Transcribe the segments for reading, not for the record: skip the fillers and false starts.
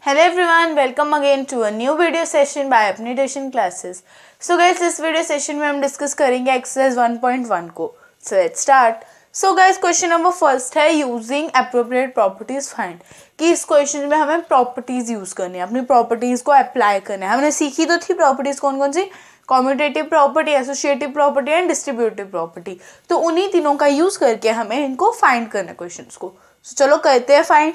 Hello everyone, welcome again to a new video session by अपनी tuition classes. So guys इस video session में हम discuss करेंगे exercise 1.1 को। So let's start. So guys question number first है using appropriate properties find, कि इस question में हमें प्रॉपर्टीज यूज करनी है, अपनी प्रॉपर्टीज को अप्लाई करना है। हमने सीखी तो थी प्रॉपर्टीज कौन कौन सी, commutative property, associative property and distributive property. तो उन्हीं तीनों का यूज करके हमें इनको फाइंड करना है क्वेश्चन को। सो चलो करते हैं फाइंड।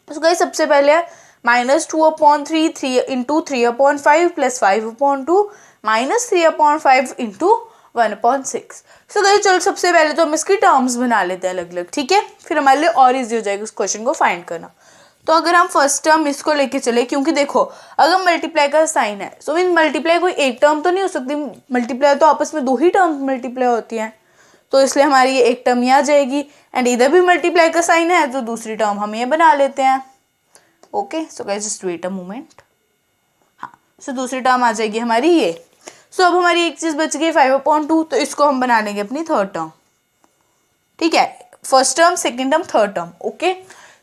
तो गाइस सबसे पहले -2/3 3 into 3/5 plus 5/2 -3/5 into 1/6। So guys चलो सबसे पहले तो हम इसकी टर्म्स बना लेते हैं अलग अलग, ठीक है, फिर हमारे लिए और इजी हो जाएगा इस क्वेश्चन को फाइंड करना। तो अगर हम फर्स्ट टर्म इसको लेके चले, क्योंकि देखो अगर मल्टीप्लाई का साइन है सो मीन मल्टीप्लाई कोई एक टर्म तो नहीं हो सकती, मल्टीप्लाई तो आपस में दो ही टर्म मल्टीप्लाई होती हैं, तो इसलिए हमारी ये एक टर्म ही आ जाएगी। एंड इधर भी मल्टीप्लाई का साइन है तो दूसरी टर्म हम ये बना लेते हैं। Okay so guys just wait a moment. हाँ सो दूसरी टर्म आ जाएगी हमारी ये। सो अब हमारी एक चीज बच गई 5/2, तो इसको हम बना लेंगे अपनी थर्ड टर्म, ठीक है, first term second term third term. Okay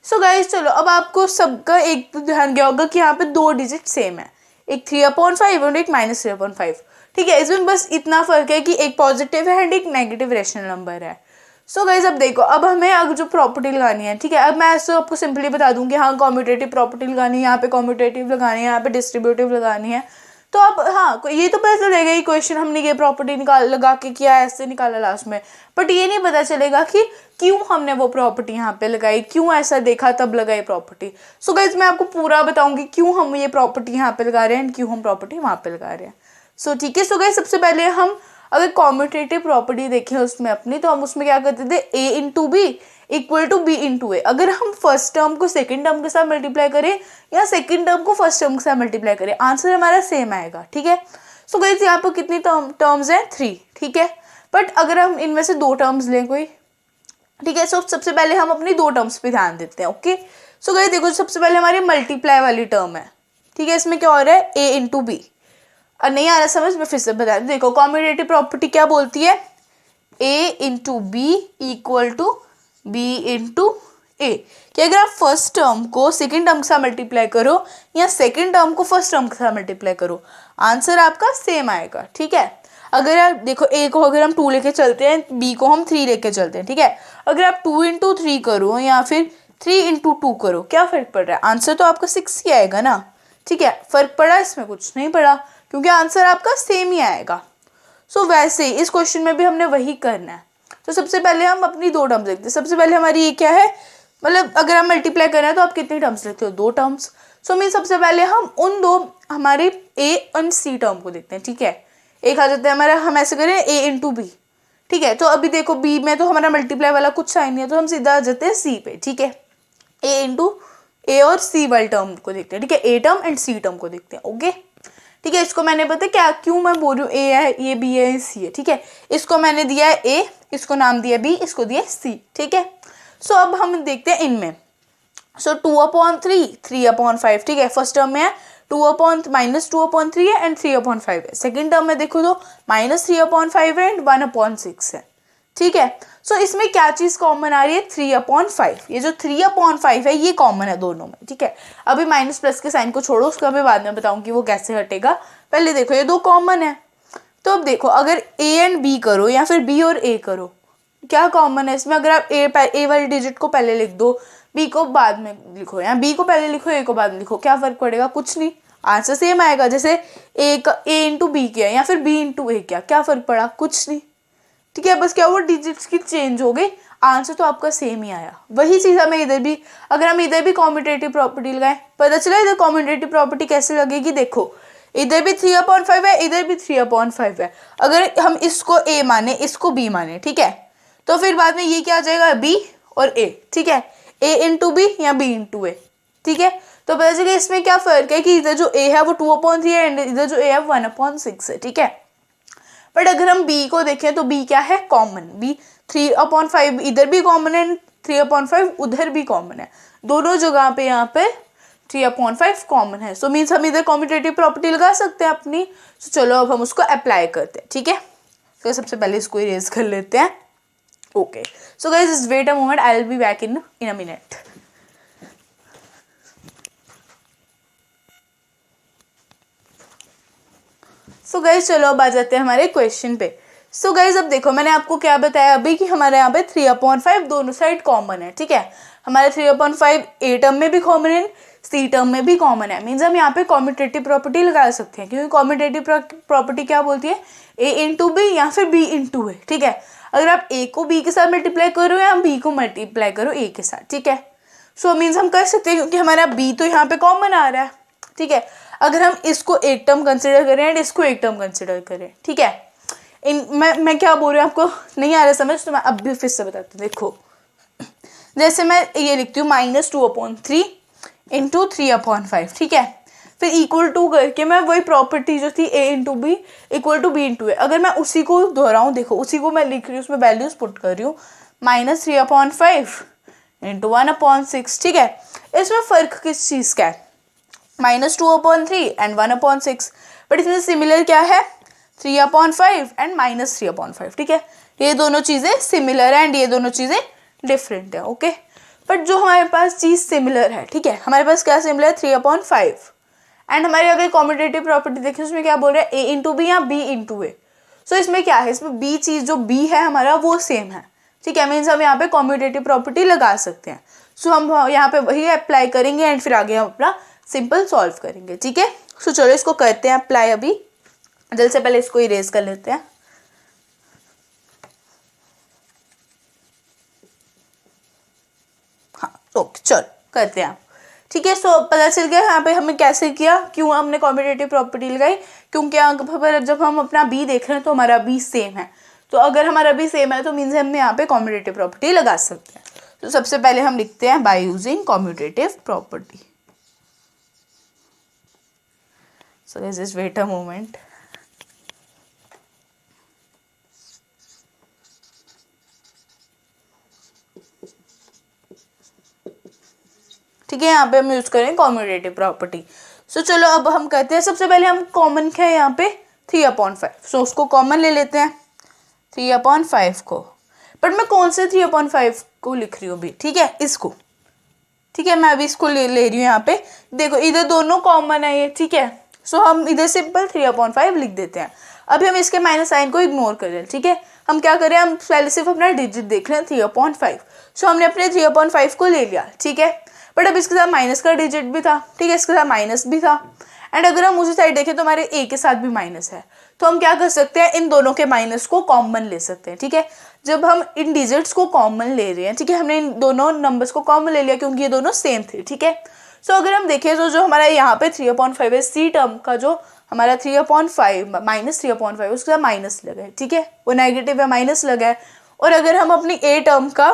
so guys चलो अब आपको सबका एक ध्यान गया होगा कि यहाँ पे दो डिजिट सेम है, एक 3/5 और एक -3/5, ठीक है। इसमें बस इतना फर्क है कि एक पॉजिटिव है एंड एक नेगेटिव रेशनल नंबर है। सो गाइस अब देखो, अब हमें अगर जो प्रॉपर्टी लगानी है, ठीक है, अब मैं ऐसे आपको सिंपली बता दूंगी, हाँ कॉम्यूटेटिव प्रॉपर्टी लगानी है, यहाँ पे कॉम्यूटेटिव लगानी है, यहाँ पे डिस्ट्रीब्यूटिव लगानी है। तो अब हाँ ये तो पता चलेगा ही क्वेश्चन हमने ये प्रॉपर्टी निकाल लगा के किया ऐसे निकाला लास्ट में, बट ये नहीं पता चलेगा कि क्यों हमने वो प्रॉपर्टी यहाँ पे लगाई, क्यों ऐसा देखा तब लगाई प्रॉपर्टी। सो गाइस मैं आपको पूरा बताऊंगी क्यों हम ये प्रॉपर्टी यहाँ पे लगा रहे हैं एंड क्यों हम प्रॉपर्टी वहाँ पे लगा रहे हैं। सो ठीक है। सो गाइस सबसे पहले हम अगर कॉम्यूटेटिव प्रॉपर्टी देखें उसमें अपनी, तो हम उसमें क्या करते थे, a into b equal to b into a. अगर हम फर्स्ट टर्म को सेकंड टर्म के साथ मल्टीप्लाई करें या सेकंड टर्म को फर्स्ट टर्म के साथ मल्टीप्लाई करें, आंसर हमारा सेम आएगा, ठीक है। सो गाइस यहाँ पर कितनी टर्म्स हैं, 3, ठीक है। बट अगर हम इनमें से दो टर्म्स लें कोई, ठीक है, सो सबसे पहले हम अपनी दो टर्म्स पे ध्यान देते हैं। ओके सो गाइस देखो सबसे पहले हमारी मल्टीप्लाई वाली टर्म है, ठीक है, इसमें क्या हो रहा है, a इंटू बी। और नहीं आ रहा समझ में फिर से बता दूं, देखो कॉम्यूटेटिव प्रॉपर्टी क्या बोलती है, a into b equal to b into a, कि अगर आप फर्स्ट टर्म को सेकेंड टर्म के साथ मल्टीप्लाई करो या सेकेंड टर्म को फर्स्ट टर्म के साथ मल्टीप्लाई करो, आंसर आपका सेम आएगा, ठीक है। अगर आप देखो a को अगर हम 2 लेके चलते हैं, b को हम 3 लेके चलते हैं, ठीक है, अगर आप 2 इंटू 3 करो या फिर 3 इंटू 2 करो, क्या फर्क पड़ रहा है, आंसर तो आपका 6 ही आएगा ना, ठीक है। फर्क पड़ा इसमें, कुछ नहीं पड़ा, क्योंकि आंसर आपका सेम ही आएगा। सो वैसे इस क्वेश्चन में भी हमने वही करना है। तो सबसे पहले हम अपनी दो टर्म्स देखते हैं। सबसे पहले हमारी ये क्या है, मतलब अगर हम मल्टीप्लाई करना है तो आप कितनी टर्म्स लेते हो, 2 टर्म्स। सो मीन सबसे पहले हम उन दो हमारे ए और सी टर्म को देखते हैं, ठीक है। एक आ जाता है हमारा, हम ऐसे करें a इंटू बी, ठीक है। तो अभी देखो b में तो हमारा मल्टीप्लाई वाला कुछ साइन नहीं है, तो हम सीधा आ जाते हैं c पे, ठीक है। a इंटू ए और c वाले टर्म को देखते हैं, ठीक है, a term and c term को देखते हैं। ओके ठीक है, इसको मैंने पता क्या क्यों मैं बोल रही हूँ, ए है, ये बी है, सी है, ठीक है। इसको मैंने दिया है ए, इसको नाम दिया बी, इसको दिया सी, ठीक है। सो अब हम देखते हैं इनमें। सो 2/3 3/5, ठीक है, फर्स्ट टर्म में है -2/3 है एंड 3/5 है। सेकेंड टर्म में देखो तो -3/5 है एंड 1/6 है, ठीक है। सो इसमें क्या चीज कॉमन आ रही है, 3/5। ये जो 3/5 है ये कॉमन है दोनों में, ठीक है। अभी माइनस प्लस के साइन को छोड़ो, उसका भी बाद में बताऊंगी वो कैसे हटेगा, पहले देखो ये दो कॉमन है। तो अब देखो अगर a एंड b करो या फिर b और a करो, क्या कॉमन है इसमें, अगर आप a वाली डिजिट को पहले लिख दो, b को बाद में लिखो, या b को पहले लिखो a को बाद में लिखो, क्या फर्क पड़ेगा, कुछ नहीं, आंसर सेम आएगा। जैसे a इंटू बी किया या फिर b इंटू ए किया, क्या फर्क पड़ा, कुछ नहीं, ठीक है। बस क्या वो डिजिट्स की चेंज हो गई, आंसर तो आपका सेम ही आया। वही चीज हमें इधर भी, अगर हम इधर भी कॉम्यूटेटिव प्रॉपर्टी लगाएं, पता चला इधर कॉम्यूटेटिव प्रॉपर्टी कैसे लगेगी, देखो इधर भी 3/5 है, इधर भी 3/5 है। अगर हम इसको a माने इसको b माने, ठीक है, तो फिर बाद में ये क्या आ जाएगा, b और a, ठीक है, a इंटू बी या b इंटू ए, ठीक है। तो पता चला इसमें क्या फर्क है कि इधर जो a है वो 2/3 है एंड इधर जो a है 1/6 है, ठीक है। बट अगर हम b को देखें तो b क्या है, कॉमन, b 3/5 इधर भी कॉमन है, 3/5 उधर भी कॉमन है, दोनों जगह पे यहाँ पे 3/5 कॉमन है। सो मीन्स हम इधर कॉम्यूटेटिव प्रॉपर्टी लगा सकते हैं अपनी। सो चलो अब हम उसको अप्लाई करते हैं, ठीक है। तो सबसे पहले इसको इरेज कर लेते हैं। Okay so guys just wait a moment, I will be back in a minute. So guys चलो अब आ जाते हैं हमारे क्वेश्चन पे। सो गाइज अब देखो मैंने आपको क्या बताया अभी कि हमारे यहाँ पे 3/5 दोनों साइड कॉमन है, ठीक है। हमारे 3/5 ए टर्म में भी कॉमन है, सी टर्म में भी कॉमन है, मीन्स हम यहाँ पे कॉम्यूटेटिव प्रॉपर्टी लगा सकते हैं, क्योंकि कॉम्यूटेटिव प्रॉपर्टी क्या बोलती है, ए इंटू बी या फिर बी इंटू ए, ठीक है। अगर आप ए को बी के साथ मल्टीप्लाई करो या बी को मल्टीप्लाई करो ए के साथ, ठीक है। सो मीन्स हम कर सकते हैं क्योंकि हमारा बी तो यहाँ पे कॉमन आ रहा है, ठीक है। अगर हम इसको एक टर्म कंसिडर करें एंड इसको एक टर्म कंसिडर करें, ठीक है। मैं क्या बोल रही हूँ आपको नहीं आ रहा समझ, तो मैं अब भी फिर से बताती हूँ। देखो जैसे मैं ये लिखती हूँ -2/3 इंटू 3/5, ठीक है। फिर इक्वल टू करके मैं वही प्रॉपर्टी जो थी a into b equal to b into a, अगर मैं उसी को दोहराऊँ, देखो उसी को मैं लिख रही हूँ, उसमें वैल्यूज पुट कर रही हूँ -3/5 इंटू 1/6, ठीक है। इसमें फ़र्क किस चीज़ का है, -2/3 एंड 1/6, बट इसमें सिमिलर क्या है 3/5 एंड -3/5, ठीक है। ये दोनों चीज़ें सिमिलर है एंड ये दोनों चीज़ें डिफरेंट है, ओके। बट जो हमारे पास चीज़ सिमिलर है, ठीक है, हमारे पास क्या सिमिलर है 3/5 एंड हमारे अगर कॉम्यूटेटिव प्रॉपर्टी देखें उसमें क्या बोल रहा है ए इंटू बी या बी इंटू ए। सो इसमें क्या है, इसमें बी चीज़ जो बी है हमारा वो सेम है, ठीक है। मीन्स हम यहाँ पे कॉम्यूटेटिव प्रॉपर्टी लगा सकते हैं। सो हम यहाँ पे वही अप्लाई करेंगे एंड फिर आगे हम अपना सिंपल सॉल्व करेंगे, ठीक है। सो चलो इसको करते हैं अप्लाई अभी, जल्द से पहले इसको इरेज कर लेते हैं। हाँ ओके चलो करते हैं, ठीक है। सो पता चल गया यहाँ पे हमें कैसे किया, क्यों हमने कॉम्यूटेटिव प्रॉपर्टी लगाई, क्योंकि जब हम अपना बी देख रहे हैं तो हमारा बी सेम है, तो अगर हमारा बी सेम है तो मीन्स हम यहाँ पे कॉम्यूटेटिव प्रॉपर्टी लगा सकते हैं। तो सबसे पहले हम लिखते हैं by using commutative property. So just wait a moment. ठीक है, यहाँ पे हम यूज करें कॉम्यूटेटिव प्रॉपर्टी। सो चलो अब हम करते हैं, सबसे पहले हम कॉमन क्या है यहाँ पे 3/5, सो उसको कॉमन ले लेते हैं 3/5 को। बट मैं कौन से 3/5 को लिख रही हूँ अभी, ठीक है, इसको, ठीक है, मैं अभी इसको ले रही हूँ यहाँ पे। देखो इधर दोनों कॉमन है ये, ठीक है। सो हम इधर सिंपल 3/5 लिख देते हैं। अभी हम इसके माइनस साइन को इग्नोर कर रहे हैं, ठीक है। हम क्या करें, हम पहले सिर्फ अपना डिजिट देख रहे हैं 3/5। सो हमने अपने 3/5 को ले लिया, ठीक है। बट अब इसके साथ माइनस का डिजिट भी था, ठीक है, इसके साथ माइनस भी था एंड अगर हम उसी साइड देखें तो हमारे ए के साथ भी माइनस है, तो हम क्या कर सकते हैं, इन दोनों के माइनस को कॉमन ले सकते हैं, ठीक है। जब हम इन डिजिट्स को कॉमन ले रहे हैं, ठीक है, हमने इन दोनों नंबर्स को कॉमन ले लिया क्योंकि ये दोनों सेम थे, ठीक है। सो अगर हम देखें तो जो हमारा यहाँ पे 3/5 है, सी टर्म का जो हमारा 3/5 -3/5 उसका माइनस लगा है, ठीक है, वो नेगेटिव है, माइनस लगा है। और अगर हम अपनी ए टर्म का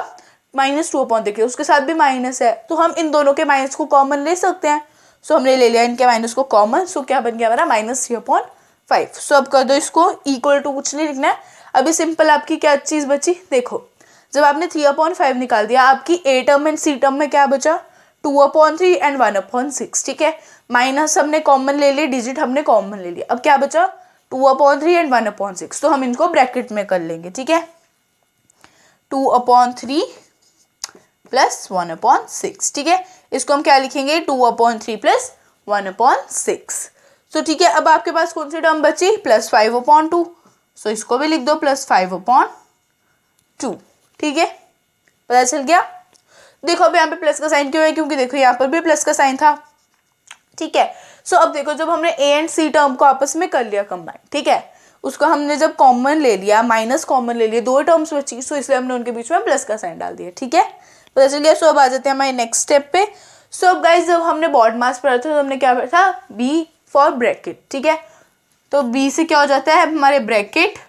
-2 देखिए उसके साथ भी माइनस है, तो हम इन दोनों के माइनस को कॉमन ले सकते हैं। सो हमने ले लिया इनके माइनस को कॉमन, सो क्या बन गया हमारा -3/5। सो अब कर दो इसको इक्वल टू, कुछ नहीं लिखना है अभी, सिंपल आपकी क्या चीज़ बची, देखो जब आपने 3/5 निकाल दिया, आपकी A term and C term में क्या बचा 2/3 एंड 1/6, ठीक है। माइनस हमने कॉमन ले लिया, डिजिट हमने कॉमन ले लिया, अब क्या बचा 2/3 एंड 1/6, तो हम इनको ब्रैकेट में कर लेंगे, ठीक है। 2/3 प्लस 1/6, ठीक है, इसको हम क्या लिखेंगे 2/3 प्लस 1/6। तो ठीक है, अब आपके पास कौन सी टर्म बची +5/2, सो इसको भी लिख दो +5/2, ठीक है, पता चल गया। देखो अब यहाँ पे प्लस का साइन क्यों है, क्योंकि देखो यहाँ पर भी प्लस का साइन था, ठीक है। सो अब देखो जब हमने ए एंड सी टर्म को आपस में कर लिया कंबाइन, ठीक है, उसको हमने जब कॉमन ले लिया, माइनस कॉमन ले लिया, दो टर्म्स बची, सो इसलिए हमने उनके बीच में प्लस का साइन डाल दिया, ठीक है, पता चल गया। सो अब आ जाते हैं हमारे नेक्स्ट स्टेप पे। सो अब गाइज जब हमने बॉड मास पढ़ा था तो हमने क्या पढ़ा था, बी फॉर ब्रैकेट, ठीक है। तो बी से क्या हो जाता है हमारे ब्रैकेट,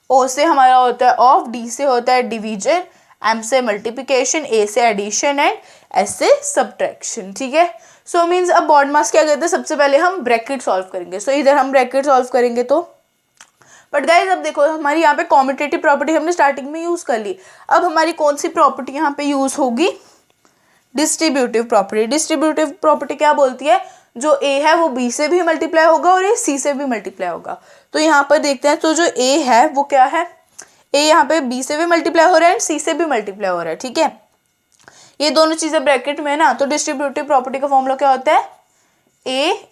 ओ से हमारा होता है ऑफ, डी से होता है डिवीजन, एम से मल्टीप्लिकेशन, ए से एडिशन एंड एस से सब्ट्रैक्शन, ठीक है। सो मीन्स अब बॉड मास क्या करते हैं, सबसे पहले हम ब्रैकेट सॉल्व करेंगे। सो इधर हम ब्रैकेट सॉल्व करेंगे तो, बट गाइज अब देखो हमारी यहाँ पे कॉम्यूटेटिव प्रॉपर्टी हमने स्टार्टिंग में यूज़ कर ली, अब हमारी कौन सी प्रॉपर्टी यहाँ पे यूज़ होगी, डिस्ट्रीब्यूटिव प्रॉपर्टी। डिस्ट्रीब्यूटिव प्रॉपर्टी क्या बोलती है, जो ए है वो बी से भी मल्टीप्लाई होगा और ये सी से भी मल्टीप्लाई होगा। तो यहाँ पर देखते हैं, तो जो ए है वो क्या है, ए यहाँ पे बी से भी मल्टीप्लाई हो रहा है एंड सी से भी मल्टीप्लाई हो रहा है, ठीक है। ये दोनों चीज़ें ब्रैकेट में है ना, तो डिस्ट्रीब्यूटिव प्रॉपर्टी का फॉर्मूला क्या होता है, ए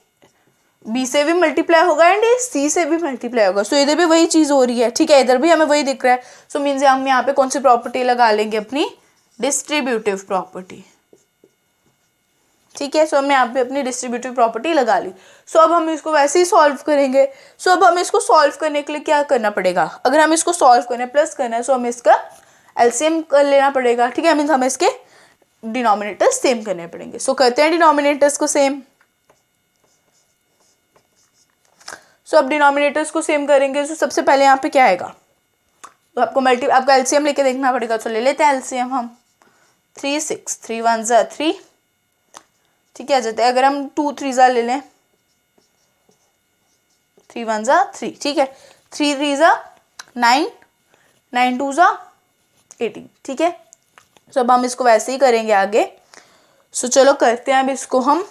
बी से भी मल्टीप्लाई होगा एंड ये सी से भी मल्टीप्लाई होगा। सो इधर भी वही चीज़ हो रही है, ठीक है, इधर भी हमें वही दिख रहा है। सो मीन्स हम यहाँ पे कौन सी प्रॉपर्टी लगा लेंगे, अपनी डिस्ट्रीब्यूटिव प्रॉपर्टी, ठीक है। सो हमने यहाँ पे अपनी डिस्ट्रीब्यूटिव प्रॉपर्टी लगा ली। सो अब हम इसको वैसे ही सॉल्व करेंगे। सो अब हमें इसको सॉल्व करने के लिए क्या करना पड़ेगा, अगर हम इसको सॉल्व करना है, प्लस करना है, सो हमें इसका एलसीएम कर लेना पड़ेगा, ठीक है। मीन्स हमें इसके डिनोमिनेटर्स सेम करने पड़ेंगे। सो करते हैं डिनोमिनेटर्स को सेम। सो अब डिनोमिनेटर्स को सेम करेंगे। सो सबसे पहले यहाँ पे क्या आएगा, तो आपका एलसीएम लेके देखना पड़ेगा। तो ले लेते हैं एलसीएम हम। 3 6 3 1 ज़ा 3, ठीक है, आ जाता है। अगर हम 2 3 ज़ा ले लें, 3 1 ज़ा 3, ठीक है, 3 3 ज़ा 9, 9 2 ज़ा 18, ठीक है। सो अब हम इसको वैसे ही करेंगे आगे। सो चलो करते हैं अब इसको हम।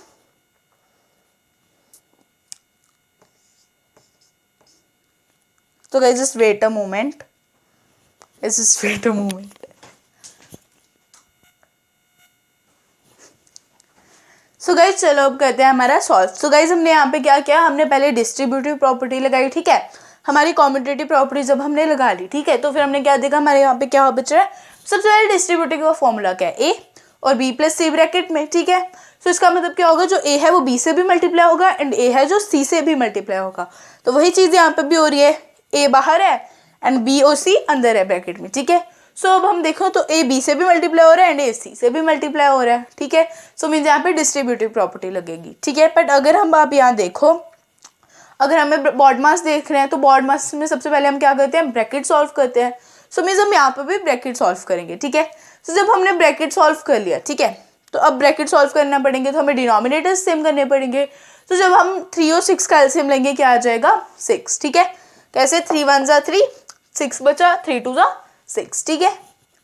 तो guys just wait a moment, just wait a moment. So guys चलो अब करते हैं हमारा सॉल्व। सो गाइज हमने यहाँ पे क्या किया, हमने पहले डिस्ट्रीब्यूटिव प्रॉपर्टी लगाई, ठीक है, हमारी कॉम्यूटेटिव प्रॉपर्टी जब हमने लगा ली, ठीक है, तो फिर हमने क्या देखा, हमारे यहाँ पे क्या बच रहा है, सबसे पहले डिस्ट्रीब्यूटिव का फॉर्मूला क्या है, ए और बी प्लस सी ब्रैकेट में, ठीक है। सो इसका मतलब क्या होगा, जो ए है वो बी से भी मल्टीप्लाई होगा एंड ए है जो सी से भी मल्टीप्लाई होगा। तो वही चीज़ यहाँ पे भी हो रही है, ए बाहर है एंड बी और सी अंदर है ब्रैकेट में, ठीक है। सो अब हम देखो तो ए बी से भी मल्टीप्लाई हो रहा है एंड ए सी से भी मल्टीप्लाई हो रहा है, ठीक है। सो मीन्स यहाँ पे डिस्ट्रीब्यूटिव प्रॉपर्टी लगेगी, ठीक है। बट अगर हम आप यहाँ देखो, अगर हमें बॉड मास देख रहे हैं तो बॉड मास में सबसे पहले हम क्या करते हैं, ब्रैकेट सॉल्व करते हैं। सो मीन्स हम यहाँ पे भी ब्रैकेट सॉल्व करेंगे, ठीक है। सो जब हमने ब्रैकेट सॉल्व कर लिया, ठीक है, तो अब ब्रैकेट सॉल्व करना पड़ेंगे तो हमें डिनोमिनेटर सेम करने पड़ेंगे। तो जब हम 3 और 6 का एलसीएम लेंगे क्या आ जाएगा, 6, ठीक है। कैसे, 3 1 ज़ा 3, 6 बचा, 3 2 ज़ा 6, ठीक है,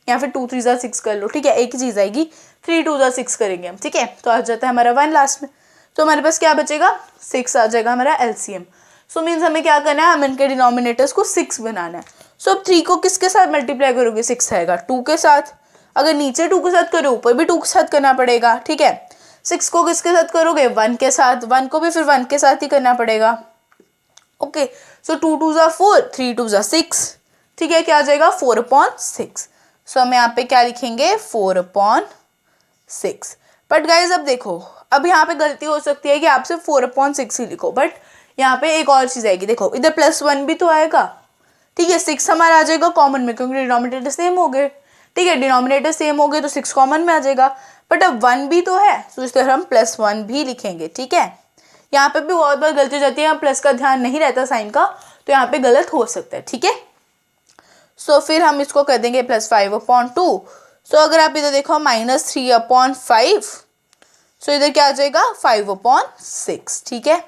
या फिर 2 3 ज़ा 6 कर लो, ठीक है, एक ही चीज़ आएगी, 3 2 ज़ा 6 करेंगे हम, ठीक है। तो आ जाता है हमारा 1 लास्ट में। तो हमारे पास क्या बचेगा, 6 आ जाएगा हमारा एलसीएम। सो मीन्स हमें क्या करना है, हमें इनके डिनोमिनेटर्स को 6 बनाना है। सो अब 3 को किसके साथ मल्टीप्लाई करोगे, 6 आएगा 2 के साथ। अगर नीचे 2 के साथ करो ऊपर भी 2 के साथ करना पड़ेगा, ठीक है। 6 को किसके साथ करोगे, 1 के साथ, 1 को भी फिर 1 के साथ ही करना पड़ेगा, ओके। सो 2 2 ज़ा 4, 3 2 ज़ा 6, ठीक है, क्या आ जाएगा 4/6। सो हम यहाँ पे क्या लिखेंगे, 4/6। बट गाइज अब देखो, अब यहाँ पे गलती हो सकती है कि आप सिर्फ 4/6 ही लिखो, बट यहाँ पे एक और चीज़ आएगी, देखो इधर +1 भी तो आएगा, ठीक है। 6 हमारा आ जाएगा कॉमन में क्योंकि डिनोमिनेटर सेम हो गए, ठीक है, डिनोमिनेटर सेम हो गए तो 6 कॉमन में आ जाएगा। बट अब 1 भी तो है, तो इस तरह हम +1 भी लिखेंगे, ठीक है। यहाँ पे भी बहुत बार गलती हो जाती है, यहाँ प्लस का ध्यान नहीं रहता साइन का, तो यहाँ पे गलत हो सकता है, ठीक है। सो फिर हम इसको कर देंगे +5/2। सो अगर आप इधर देखो -3/5, सो इधर क्या आ जाएगा 5/6, ठीक है।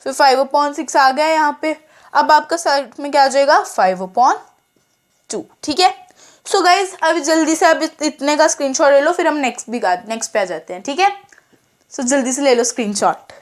फिर 5/6 आ गया यहाँ पे। अब आपका साइड में क्या आ जाएगा 5/2, ठीक है। सो गाइज अब जल्दी से आप इतने का स्क्रीनशॉट ले लो, फिर हम नेक्स्ट पे आ जाते हैं, ठीक है। सो जल्दी से ले लो स्क्रीनशॉट।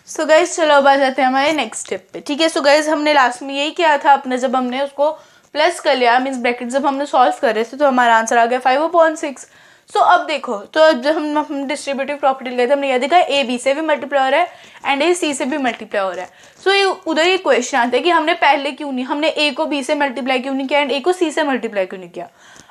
सो गाइज चलो अब आ जाते हैं हमारे नेक्स्ट स्टेप पे, ठीक है। सो गाइज हमने लास्ट में यही किया था अपने, जब हमने उसको प्लस कर लिया, मीन्स ब्रैकेट जब हमने सॉल्व कर रहे थे तो हमारा आंसर आ गया 5/6। सो अब देखो, तो जब हम डिस्ट्रीब्यूटिव प्रॉपर्टी ले थे, हमने यह देखा ए बी से भी मल्टीप्लाई हो रहा है एंड ए सी से भी मल्टीप्लाई हो रहा है। सो ये उधर ये क्वेश्चन आता है कि हमने पहले क्यों नहीं, हमने ए को बी से मल्टीप्लाई क्यों नहीं किया एंड ए को सी से मल्टीप्लाई क्यों नहीं किया।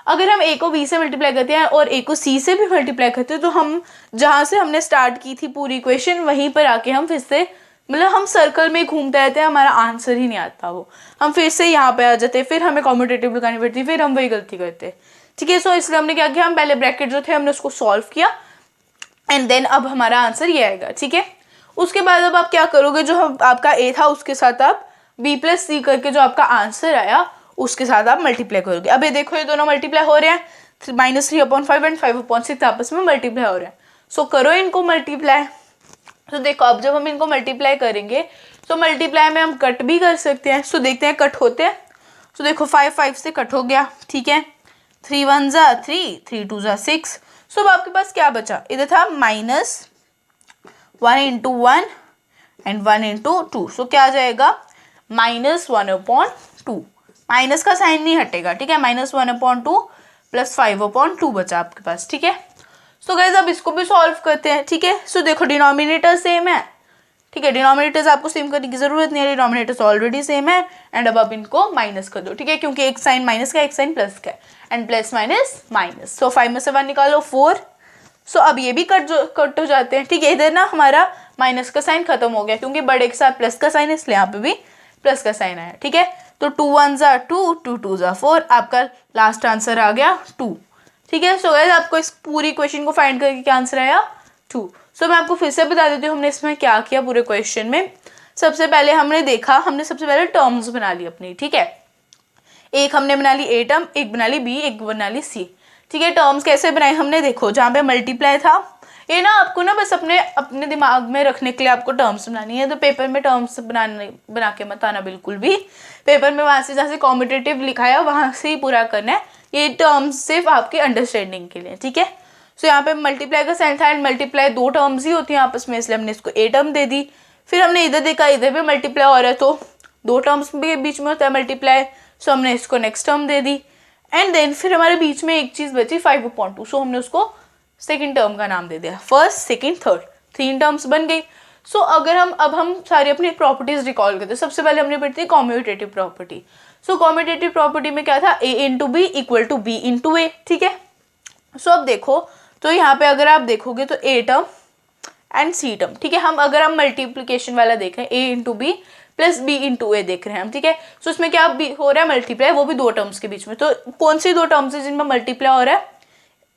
अगर हम ए को बी से मल्टीप्लाई करते हैं और ए को सी से भी मल्टीप्लाई करते हैं, तो हम जहाँ से हमने स्टार्ट की थी पूरी इक्वेशन वहीं पर आके हम फिर से, मतलब हम सर्कल में घूमते रहते हैं, हमारा आंसर ही नहीं आता, वो हम फिर से यहाँ पे आ जाते, फिर हमें कॉम्यूटेटिव लगानी पड़ती, फिर हम वही गलती करते, ठीक है। सो इसलिए हमने क्या किया, हम पहले ब्रैकेट जो थे हमने उसको सॉल्व किया एंड देन अब हमारा आंसर ये आएगा, ठीक है। उसके बाद अब आप क्या करोगे, जो आपका ए था उसके साथ आप बी प्लस सी करके जो आपका आंसर आया उसके साथ आप मल्टीप्लाई करोगे। अब ये देखो ये दोनों मल्टीप्लाई हो रहे हैं, -3/5 एंड 5/6 आपस में मल्टीप्लाई हो रहे हैं। सो करो इनको मल्टीप्लाई। तो देखो अब जब हम इनको मल्टीप्लाई करेंगे तो मल्टीप्लाई में हम कट भी कर सकते हैं। सो देखते हैं कट होते हैं। सो देखो 5 5 से कट हो गया, ठीक है। 3 1 ज़ा 3, 3 2 ज़ा 6। सो अब आपके पास क्या बचा, इधर था -1 × 1 एंड 1 × 2। सो क्या आ जाएगा -1/2, माइनस का साइन नहीं हटेगा, ठीक है। -1/2 + 5/2 बचा आपके पास, ठीक है। सो गाइस अब इसको भी सॉल्व करते हैं, ठीक है। सो देखो डिनोमिनेटर सेम है, ठीक है, डिनोमिनेटर्स आपको सेम करने की जरूरत नहीं है, डिनोमिनेटर्स ऑलरेडी सेम है। एंड अब आप इनको माइनस कर दो, ठीक है, क्योंकि एक साइन माइनस का एक साइन प्लस का है, एंड प्लस माइनस माइनस। सो 5 में से 1 निकालो 4। सो अब ये भी कट हो जाते हैं, ठीक है। इधर ना हमारा माइनस का साइन खत्म हो गया, क्योंकि बड़े के साथ प्लस का साइन है, इसलिए यहाँ पे भी प्लस का साइन आया, ठीक है। तो 2 1 ज़ा 2, 2 2 ज़ा 4, आपका लास्ट आंसर आ गया 2, ठीक है। सो गाइस आपको इस पूरी क्वेश्चन को फाइंड करके क्या आंसर आया 2। सो मैं आपको फिर से बता देती हूँ हमने इसमें क्या किया पूरे क्वेश्चन में। सबसे पहले हमने देखा, हमने सबसे पहले टर्म्स बना ली अपनी, ठीक है। एक हमने बना ली ए टर्म, एक बना ली बी, एक बना ली सी, ठीक है। टर्म्स कैसे बनाए हमने, देखो जहाँ पे मल्टीप्लाई था, ये ना आपको ना बस अपने दिमाग में रखने के लिए आपको टर्म्स बनानी है। तो पेपर में टर्म्स बना के मत आना बिल्कुल भी। पेपर में वहाँ से जहाँ से कॉम्पिटेटिव लिखा है वहाँ से ही पूरा करना है। ये टर्म्स सिर्फ आपकी अंडरस्टैंडिंग के लिए, ठीक है। सो यहाँ पे मल्टीप्लाई का साइन था, एंड मल्टीप्लाई 2 टर्म्स ही होती हैं आपस में, इसलिए हमने इसको ए टर्म दे दी। फिर हमने इधर देखा, इधर भी मल्टीप्लाई हो रहा है, तो 2 टर्म्स के बीच में होता है मल्टीप्लाई, सो हमने इसको नेक्स्ट टर्म दे दी। एंड देन फिर हमारे बीच में एक चीज़ बची 5/2, सो हमने उसको सेकेंड टर्म का नाम दे दिया, फर्स्ट सेकेंड थर्ड, 3 टर्म्स बन गई। सो अगर हम सारी अपनी प्रॉपर्टीज रिकॉल करते हैं, सबसे पहले हमने पढ़ी थी commutative property. So commutative property में क्या था, a into b equal to b into a, ठीक है। सो अब देखो, तो यहाँ पे अगर आप देखोगे तो a term and C term, ठीक है। अगर हम मल्टीप्लीकेशन वाला देख रहे हैं, a into b plus b into a देख रहे हैं हम, ठीक है। सो इसमें क्या हो रहा है, मल्टीप्लाई, वो भी 2 टर्म्स के बीच में। तो कौन सी 2 टर्म्स है जिनमें मल्टीप्लाई हो रहा है,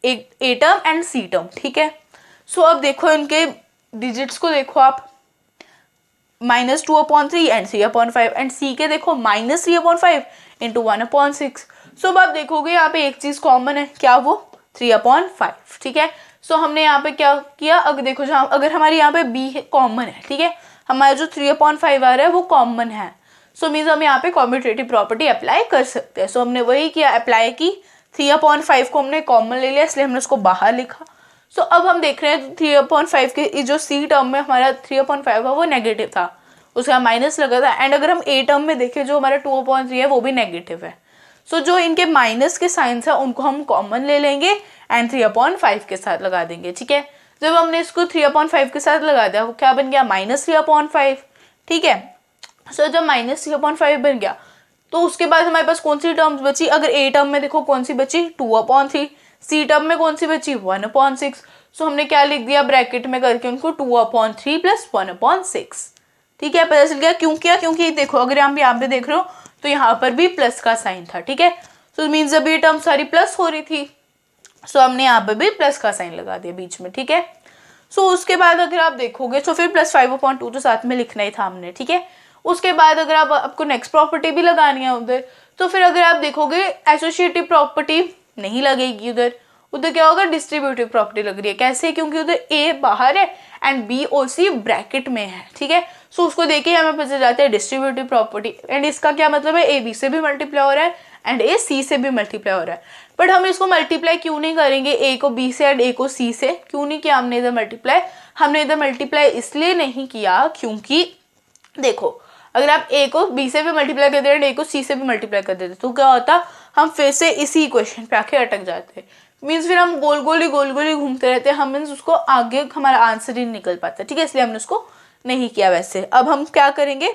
एक A term and C term, ठीक है। सो अब देखो इनके डिजिट्स को देखो आप, -2/3 एंड 3/5, एंड सी के देखो -3/5 इंटू 1/6। सो अब आप देखोगे यहाँ पे एक चीज कॉमन है, क्या वो 3/5, ठीक है। सो हमने यहाँ पे क्या किया, अगर देखो जहाँ अगर हमारे यहाँ पे बी कॉमन है, ठीक है, हमारा जो 3/5 आ रहा है वो कॉमन है। सो मीन्स हम यहाँ पे कॉम्यूटेटिव प्रॉपर्टी अप्लाई कर सकते हैं। सो हमने वही किया, अप्लाई की, 3/5 को हमने कॉमन ले लिया, इसलिए हमने उसको बाहर लिखा। सो अब हम देख रहे हैं 3/5 के जो सी टर्म में हमारा 3/5 है वो नेगेटिव था, उसका माइनस लगा था। एंड अगर हम ए टर्म में देखें जो हमारा 2/3 है वो भी नेगेटिव है। सो जो इनके माइनस के साइंस है उनको हम कॉमन ले लेंगे एंड 3/5 के साथ लगा देंगे, ठीक है। जब हमने इसको 3/5 के साथ लगा दिया वो क्या बन गया, -3/5, ठीक है। सो जब -3/5 बन गया तो उसके बाद हमारे पास कौन सी टर्म्स बची, अगर ए टर्म में देखो कौन सी बची 2/3, सी टर्म में कौन सी बची 1/6। सो हमने क्या लिख दिया ब्रैकेट में करके उनको 2/3 + 1/6, ठीक है। पता चल गया क्यों किया, क्योंकि देखो अगर हम यहाँ पे देख रहे हो तो यहाँ पर भी प्लस का साइन था, ठीक है। सो मीन्स जब ये टर्म सारी प्लस हो रही थी, सो हमने यहाँ पे भी प्लस का साइन लगा दिया बीच में, ठीक है। सो उसके बाद अगर आप देखोगे तो फिर +5/2 तो साथ में लिखना ही था हमने, ठीक है। उसके बाद अगर आपको नेक्स्ट प्रॉपर्टी भी लगानी है उधर, तो फिर अगर आप देखोगे एसोसिएटिव प्रॉपर्टी नहीं लगेगी उधर क्या होगा, डिस्ट्रीब्यूटिव प्रॉपर्टी लग रही है। कैसे, क्योंकि उधर ए बाहर है एंड बी और सी ब्रैकेट में है, ठीक है। सो उसको देके हमें पता जाता है डिस्ट्रीब्यूटिव प्रॉपर्टी। एंड इसका क्या मतलब है, ए बी से भी मल्टीप्लाई हो रहा है एंड ए सी से भी मल्टीप्लाई हो रहा है। बट हम इसको मल्टीप्लाई क्यों नहीं करेंगे, ए को बी से एंड ए को सी से क्यों नहीं किया हमने इधर मल्टीप्लाई। हमने इधर मल्टीप्लाई इसलिए नहीं किया क्योंकि देखो अगर आप ए को बी से भी मल्टीप्लाई कर देते, ए को सी से भी मल्टीप्लाई कर देते, तो क्या होता, हम फिर से इसी इक्वेशन पे आके अटक जाते। मीन्स फिर हम गोल गोल ही घूमते रहते हैं, हम मीन्स उसको आगे हमारा आंसर ही निकल पाता, ठीक है। इसलिए हमने उसको नहीं किया। वैसे अब हम क्या करेंगे,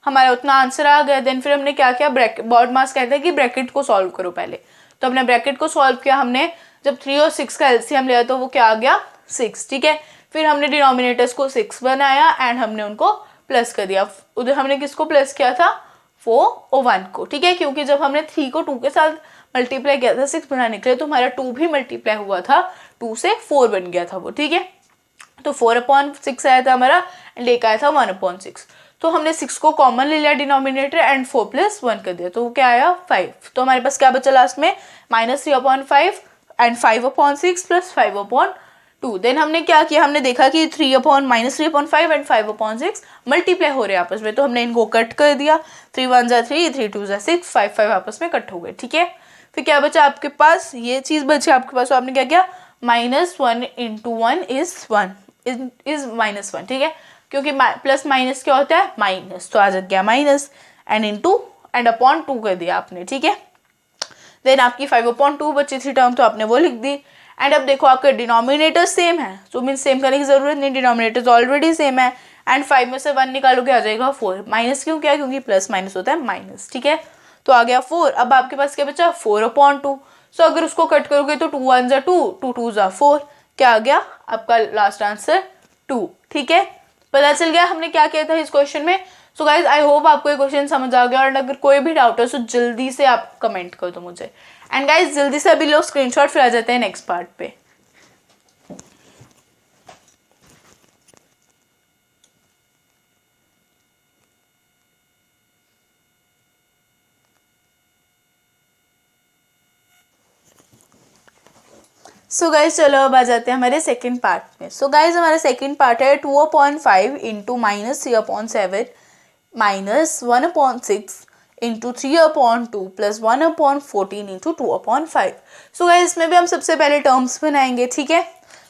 हमारा उतना आंसर आ गया, देन फिर हमने क्या किया, ब्रैकेट, बॉड मास कहता है कि ब्रैकेट को सॉल्व करो पहले, तो हमने ब्रैकेट को सॉल्व किया। हमने जब 3 और 6 का एलसीएम लिया तो वो क्या आ गया 6, ठीक है। फिर हमने डिनोमिनेटर्स को 6 बनाया एंड हमने उनको प्लस कर दिया। उधर हमने किसको प्लस किया था, 4 और 1 को, ठीक है, क्योंकि जब हमने 3 को 2 के साथ मल्टीप्लाई किया था 6 बनाने के लिए तो हमारा 2 भी मल्टीप्लाई हुआ था, 2 से 4 बन गया था वो, ठीक है। तो 4/6 आया था हमारा एंड एक आया था 1/6। तो हमने 6 को कॉमन ले लिया डिनोमिनेटर एंड 4 + 1 कर दिया, तो वो क्या आया 5। तो हमारे पास क्या बचा लास्ट में, -3/5 एंड 5/6 + 5/2। देन हमने क्या किया, हमने देखा कि -3/5 एंड 5/6 मल्टीप्लाई हो रहे हैं आपस में, तो हमने इनको कट कर दिया, 3 1 ज़ा 3, 3 2 ज़ा 6, 5 5 आपस में कट हो गए, ठीक है। फिर क्या बचा आपके पास, ये चीज़ बची आपके पास, तो आपने क्या किया, -1 × 1 इज -1, ठीक है, क्योंकि प्लस माइनस क्या होता है माइनस, तो आ गया minus and into and upon 2 कर दिया आपने, ठीक है। देन आपकी 5/2 बची थी टर्म, तो आपने वो लिख दी। एंड अब देखो आपके डिनोमिनेटर सेम है, तो मीन सेम करने की जरूरत नहीं, डिनोमिनेटर ऑलरेडी सेम है। एंड 5 में से 1 निकालोगे आ जाएगा 4, माइनस क्यों किया, क्योंकि प्लस माइनस होता है माइनस, ठीक है। तो आ गया 4। अब आपके पास क्या बचा, 4/2। सो अगर उसको कट करोगे तो 2 1 ज़ा 2, 2 2 ज़ा 4, क्या आ गया आपका लास्ट आंसर 2, ठीक है। पता चल गया हमने क्या किया था इस क्वेश्चन में। सो गाइज आई होप आपको ये क्वेश्चन समझ आ गया, और अगर कोई भी डाउट है तो जल्दी से आप कमेंट कर दो मुझे। एंड गाइज जल्दी से अभी लोग स्क्रीनशॉट फिर आ जाते हैं नेक्स्ट पार्ट पे। सो गाइज चलो अब आ जाते हैं हमारे सेकंड पार्ट में। सो गाइज हमारा सेकंड पार्ट है 2/5 into -3/7 -1/6 into 3/2 plus 1/14 into 2/5। So guys इसमें भी हम सबसे पहले टर्म्स बनाएंगे, ठीक है।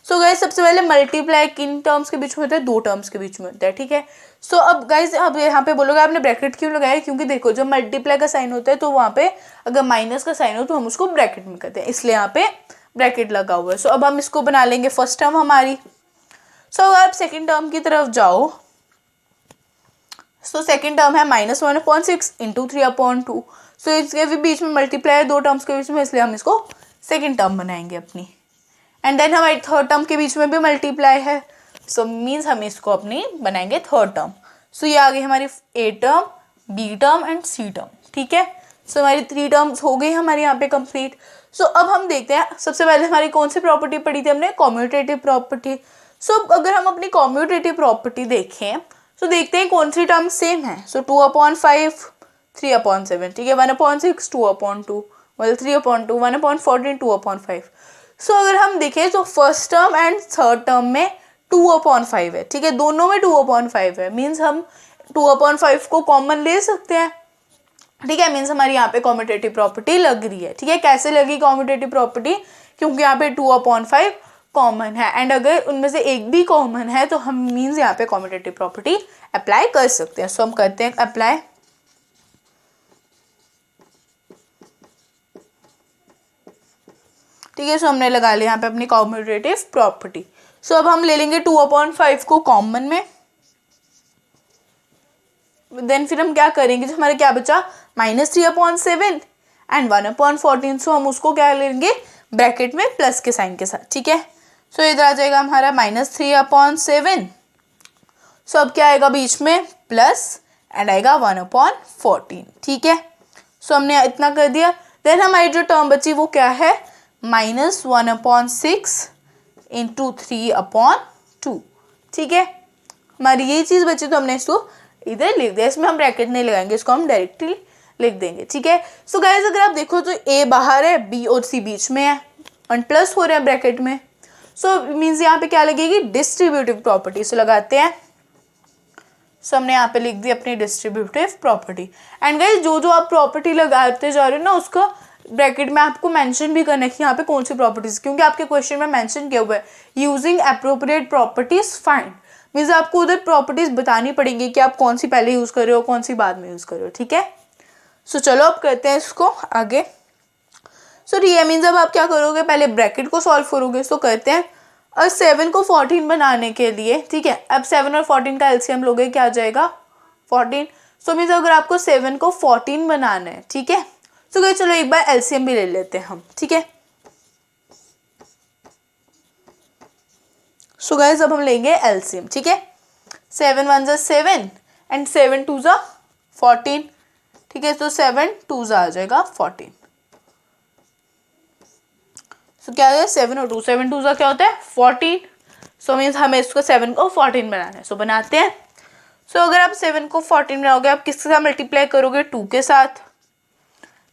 सो गाइज सबसे पहले मल्टीप्लाई किन टर्म्स के बीच में होता है, दो टर्म्स के बीच में होता है, ठीक है। सो अब गाइज अब यहाँ पे बोलोगे आपने ब्रैकेट क्यों लगाया, क्योंकि देखो जब मल्टीप्लाई का साइन होता है तो वहाँ पे अगर माइनस का साइन हो तो हम उसको ब्रैकेट में करते हैं, इसलिए यहाँ पे ब्रैकेट लगा हुआ है। सो अब हम इसको बना लेंगे फर्स्ट टर्म हमारी। सो अगर आप सेकेंड टर्म की तरफ जाओ, सो सेकेंड टर्म है -1/6 इंटू 3/2। सो इसके भी बीच में मल्टीप्लाई है दो टर्म्स के बीच में, इसलिए हम इसको सेकेंड टर्म बनाएंगे अपनी। एंड देन हमारी थर्ड टर्म के बीच में भी मल्टीप्लाई है, सो मीन्स हम इसको अपनी बनाएंगे थर्ड टर्म। सो ये आ गई हमारी A term, B term and C term, ठीक है। सो हमारी 3 टर्म्स हो गई हमारे यहाँ पे कंप्लीट। सो अब हम देखते हैं सबसे पहले हमारी कौन सी प्रॉपर्टी पढ़ी थी हमने, कॉम्यूटेटिव प्रॉपर्टी। सो अगर हम अपनी कॉम्यूटेटिव प्रॉपर्टी देखें तो देखते हैं कौन सी टर्म सेम है। सो 2/5 3/7, ठीक है, 1/6 2/2, मतलब 3/2 1/14 2/5। सो अगर हम देखें तो first term and third term में 2/5 है, ठीक है, दोनों में 2/5 है, मीन्स हम 2/5 को कॉमन ले सकते हैं, ठीक है। मीन्स हमारी यहाँ पे कॉम्यूटेटिव प्रॉपर्टी लग रही है, ठीक है। कैसे लगी कॉम्यूटेटिव प्रॉपर्टी, क्योंकि यहाँ पे 2/5 कॉमन है, एंड अगर उनमें से एक भी कॉमन है तो हम मीन्स यहाँ पे कॉम्यूटेटिव प्रॉपर्टी अप्लाई कर सकते हैं। सो हम करते हैं अप्लाई। ठीक है, सो हमने लगा लिया यहाँ पे अपनी कॉम्यूटेटिव प्रॉपर्टी। सो अब हम ले लेंगे 2/5 को कॉमन में, देन फिर हम क्या करेंगे, जो हमारे क्या बचा -3/7 एंड 1/14। सो हम उसको क्या लेंगे ब्रैकेट में प्लस के साइन के साथ, ठीक है। सो इधर आ जाएगा हमारा -3/7। सो अब क्या आएगा बीच में प्लस एंड आएगा 1/14, ठीक है। सो हमने इतना कर दिया। देन हमारी जो टर्म बची वो क्या है, -1/6 इंटू 3/2, ठीक है। हमारी ये चीज़ बची तो हमने इसको इधर लिख दिया, इसमें हम ब्रैकेट नहीं लगाएंगे, इसको हम डायरेक्टली लिख देंगे, ठीक है। सो गाइस अगर आप देखो तो ए बाहर है, बी और सी बीच में है, और प्लस हो रहा है ब्रैकेट में। सो मीन्स यहाँ पे क्या लगेगी, डिस्ट्रीब्यूटिव प्रॉपर्टी। सो लगाते हैं। सो हमने यहाँ पे लिख दी अपनी डिस्ट्रीब्यूटिव प्रॉपर्टी। एंड गाइस जो जो आप प्रॉपर्टी लगाते जा रहे हो ना, उसको ब्रैकेट में आपको मेंशन भी करना है कि यहाँ पे कौन सी प्रॉपर्टीज, क्योंकि आपके क्वेश्चन में मेंशन किया हुआ है using appropriate properties find, means आपको उधर प्रॉपर्टीज बतानी पड़ेंगी कि आप कौन सी पहले यूज़ कर रहे हो, कौन सी बाद में यूज़ कर रहे हो, ठीक है। सो चलो अब करते हैं इसको आगे। सो ये मीन्स अब आप क्या करोगे, पहले ब्रैकेट को सॉल्व करोगे। सो करते हैं। और 7 को 14 बनाने के लिए, ठीक है, अब 7 और 14 का एलसीएम लोगे, क्या आ जाएगा 14। सो मीन्स अगर आपको 7 को 14 बनाना है, ठीक है, तो गए चलो एक बार एलसीएम भी ले लेते हैं हम, ठीक है। सो गाइस अब हम लेंगे एलसीएम, ठीक है। 7 1 ज़ा 7 एंड 7 2 ज़ा 14, ठीक है। तो 7 2 ज़ा आ जाएगा 14। सो क्या है 7 और 2, 7 2 ज़ा क्या होता है 14। सो मीन्स हमें इसको 7 को 14 बनाना है। सो बनाते हैं। सो अगर आप 7 को 14 बनाओगे, आप किसके साथ मल्टीप्लाई करोगे, 2 के साथ,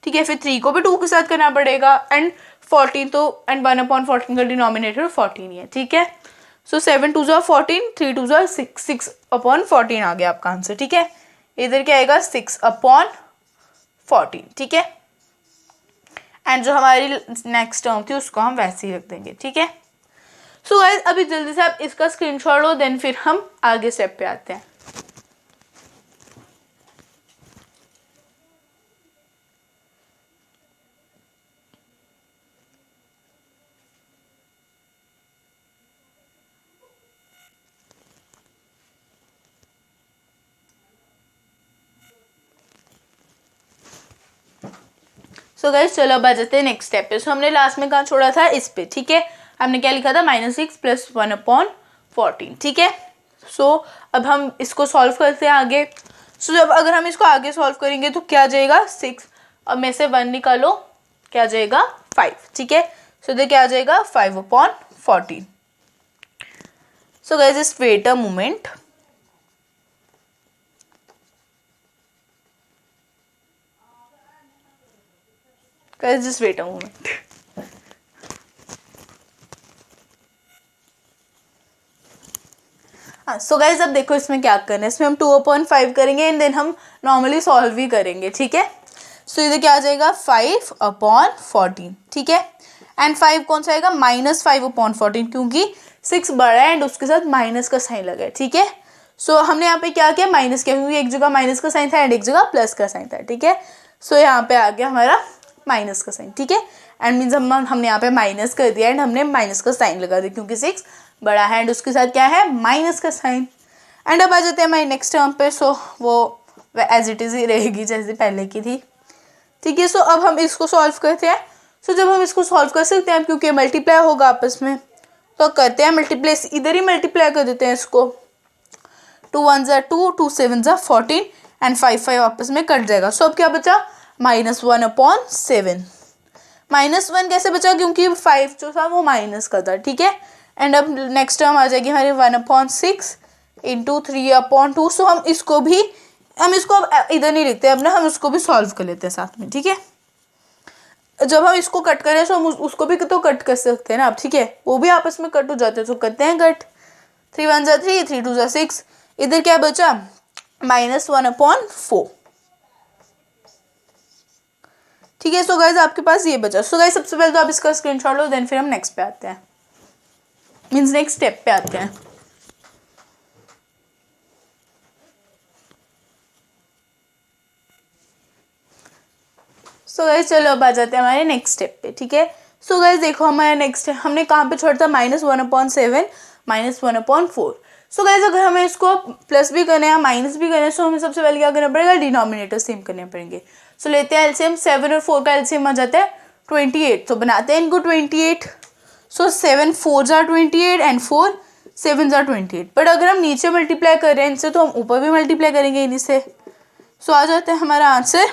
ठीक है। फिर 3 को भी 2 के साथ करना पड़ेगा, एंड 14 तो एंड 1/14 का डिनोमिनेटर 14 ही है, ठीक है। सो 7 2 ज़ा 14, 3 2 ज़ा 6, 6/14 आ गया आपका आंसर, ठीक है। इधर क्या आएगा 6/14, ठीक है। एंड जो हमारी नेक्स्ट टर्म थी उसको हम वैसे ही रख देंगे, ठीक है। सो गाइस अभी जल्दी से आप इसका स्क्रीनशॉट लो, देन फिर हम आगे स्टेप पे आते हैं। सो गाइस चलो अब आ जाते हैं नेक्स्ट स्टेप पे। सो हमने लास्ट में कहाँ छोड़ा था, इस पे, ठीक है। हमने क्या लिखा था, -6 + 1/14, ठीक है। सो अब हम इसको सॉल्व करते हैं आगे। सो जब अगर हम इसको आगे सॉल्व करेंगे तो क्या आ जाएगा, 6 और में से 1 निकालो, क्या आ जाएगा 5, ठीक है। सो इधर क्या आ जाएगा 5/14। So guys just wait a moment. Guys just wait a moment. हाँ सो गाइज अब देखो इसमें क्या करना है। इसमें हम 2/5 करेंगे एंड देन हम नॉर्मली सॉल्व भी करेंगे, ठीक है। सो इधर क्या आ जाएगा 5/14, ठीक है। एंड 5 कौन सा आएगा, -5/14, क्योंकि 6 बड़ा है एंड उसके साथ माइनस का साइन लगा है, ठीक है। सो हमने यहाँ पे क्या किया, माइनस किया, क्योंकि एक जगह माइनस का साइन था एंड एक जगह प्लस का साइन था, ठीक है। सो यहाँ पे आ गया हमारा माइनस का साइन, ठीक है। एंड मीन्स हमने यहाँ पे माइनस कर दिया एंड हमने माइनस का साइन लगा दिया, क्योंकि 6 बड़ा है एंड उसके साथ क्या है, माइनस का साइन। एंड अब आ जाते हैं हमारे नेक्स्ट टर्म पे। सो वो एज इट इज़ ही रहेगी जैसे पहले की थी, ठीक है। सो अब हम इसको सॉल्व करते हैं। सो जब हम इसको सॉल्व कर सकते हैं क्योंकि मल्टीप्लाई होगा आपस में, तो करते हैं मल्टीप्लाई, इधर ही मल्टीप्लाई कर देते हैं इसको। 2 1 ज़ा 2, 2 7 ज़ा 14 एंड 5 5 आपस में कट जाएगा। सो अब क्या बचा, -1/7। -1 कैसे बचा, क्योंकि 5 जो था वो माइनस का था, ठीक है। एंड अब नेक्स्ट टर्म आ जाएगी हमारी 1/6 इंटू 3/2। सो हम इसको अब इधर नहीं लिखते अब ना, हम इसको भी सॉल्व कर लेते हैं साथ में, ठीक है। जब हम इसको कट करें तो हम उसको भी तो कट कर सकते हैं ना आप, ठीक है। वो भी आपस में कट हो जाते हैं, तो करते हैं कट। 3 1 ज़ा 3, 3 2 ज़ा 6। इधर क्या बचा, -1/4, ठीक है। सो गाइज आपके पास ये बचा। सो गाइज सबसे पहले तो आप इसका स्क्रीनशॉट लो, देन फिर हम नेक्स्ट पे आते हैं, मीन्स नेक्स्ट स्टेप पे आते हैं। सो गाइज चलो अब आ जाते हैं हमारे नेक्स्ट स्टेप पे, ठीक है। सो गाइज देखो हमारे नेक्स्ट हमने कहाँ पे छोड़ा था, -1/7 -1/4। सो गाइज अगर हमें इसको प्लस भी करना है माइनस भी करना है, सो हमें सबसे पहले क्या करना पड़ेगा, डिनोमिनेटर सेम करने पड़ेंगे। सो लेते हैं एलसीएम, 7 और 4 का एलसीएम आ जाता है 28, तो बनाते हैं इनको 28। सो 7 4 ज़ा 28 एंड 4 7 ज़ा 28। बट अगर हम नीचे मल्टीप्लाई कर रहे हैं इनसे, तो हम ऊपर भी मल्टीप्लाई करेंगे इन्हीं से। सो आ जाते हैं हमारा आंसर।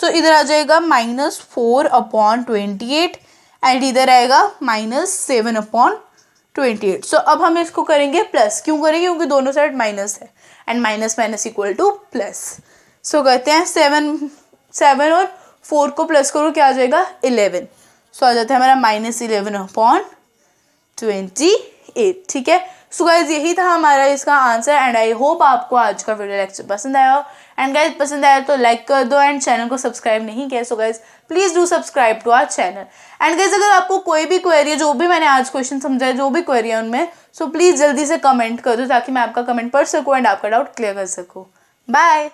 तो इधर आ जाएगा -4/28 एंड इधर आएगा -7/28। सो अब हम इसको करेंगे प्लस, क्यों करेंगे, क्योंकि दोनों साइड माइनस है and minus minus equal to plus. So कहते हैं 7 और 4 को प्लस करो, क्या आ जाएगा 11। सो आ जाता है हमारा -11/28, ठीक है। सो गाइज यही था हमारा इसका आंसर एंड आई होप आपको आज का वीडियो लेक्चर पसंद आया हो। एंड गाइज पसंद आया तो लाइक कर दो एंड चैनल को सब्सक्राइब नहीं किया, so guys please do subscribe to our channel. And guys अगर आपको कोई भी क्वेरी है, जो भी मैंने आज क्वेश्चन समझाया, जो भी क्वेरी है उनमें, सो प्लीज जल्दी से कमेंट कर दो ताकि मैं आपका कमेंट पढ़ सकूँ एंड आपका डाउट क्लियर कर सकूँ। बाय।